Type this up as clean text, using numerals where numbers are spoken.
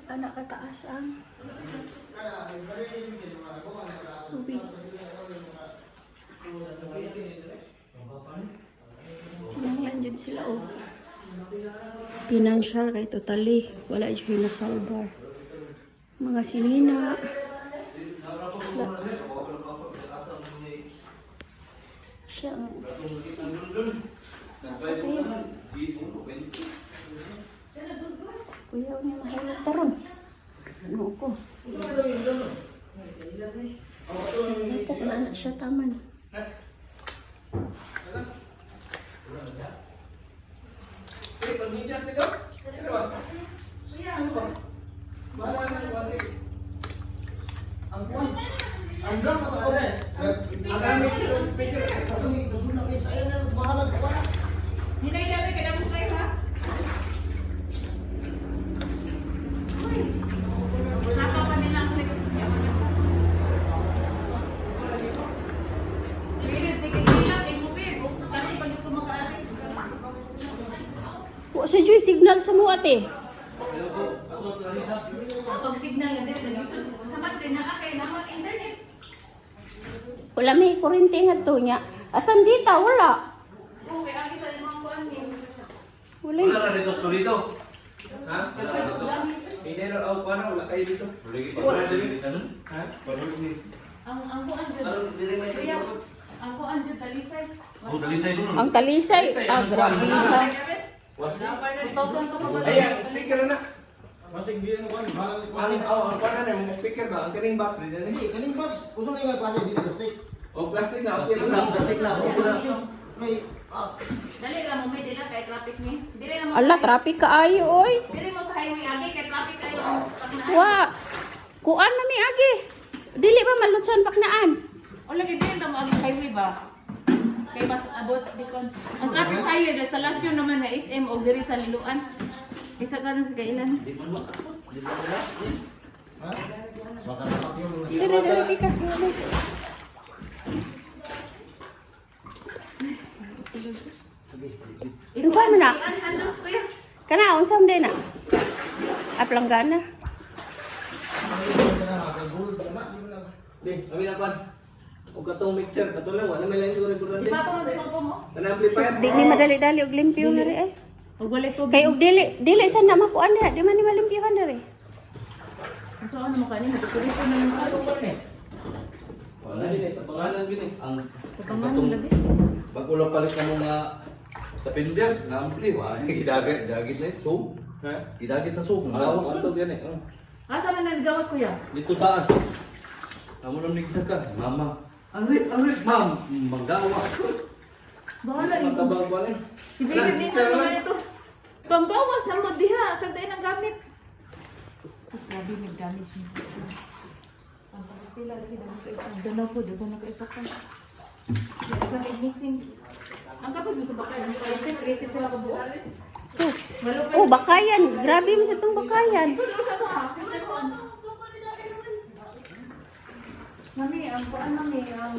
Anak kataas ang tubig. Nandiyan sila oh. Financial kay totally. Wala dyan na salbar. Mga sinina. Siya ang kuya niya mahulog taron. Ano ko? Ito na anak siya taman. Sa Joy, signal sa mo ate. Pag signal na din, sa battery na kay naman internet. Wala may kurente nga to niya. Asan dito? Wala. Okay, ang isa ng mga kuan din. Wala. Wala ka dito sa dito. Ha? Wala ka dito. Hindi na ako pa na. Wala kayo dito. Wala dito. Ha? Ang kuan din. Ang kuan din, talisay. Oh, dalisay dito. Ang talisay. Ah, grabe ha. Ayan, speaker na. Masig din mo kan. Ang kuan na yung speaker ba? Ang kaning battery na ni. Kaning box, uso na yung plastic dito, plastic. Oh, plastic na. Okay lang. Plastic na, okay na. May, Dali ra mo may dila kay traffic ni. Dire na mo. Ala, traffic kaayo oy. Dire mo sa highway agi kay traffic kayo ang paknaan. Wa. Kuan man ni agi. Dili ba malutsan paknaan? O lagi din mo agi highway ba? Kay mas abot dikon. Ang traffic sa highway sa lasyon naman na SM o diri sa Liluan. Isa ka na sa kailan. ha? Baka na yung Dire pikas mo. Unsa man na? Kana unsa man din na? Aplanggana. Di, kami na pan. O katong mixer, katong lang. Wala may lang siguro importante. Di ba ko mo? Kana amplifier. Di ni madali-dali og limpyo na ri eh. Og wala ko. Kay og dili sa na makuan na, di man ni malimpyohan na ri. So ano mo kanina? Tuloy ko na yung ano ko ni. Wala din eh. Pangalan din eh. Ang Kapangalan lagi. Bago lang palit ka mga sa pinder, na-ampli, gidagit na yung soap. Ha? Gidagit sa soap, Ang malawas kwarto yan eh. Asa man naggawas kuya? dito taas. Amo nang nagisa ka, mama. Ang rip, ma'am. Magdawa. Bahala ni. Magkabang ko eh. Si Baby din sa mga ito. Pambawas na mo diha. Sagday ng gamit. Tapos grabe may gamit niya. Ang sakit sila. Ang dalaw po. Doon na kaisa ka. May missing. Ang kapag mo sa bakay. Kasi crazy sila kabuo. Sus. Oh, bakayan. Grabe man sa tong bakayan. Mami, ang kuan mami, ang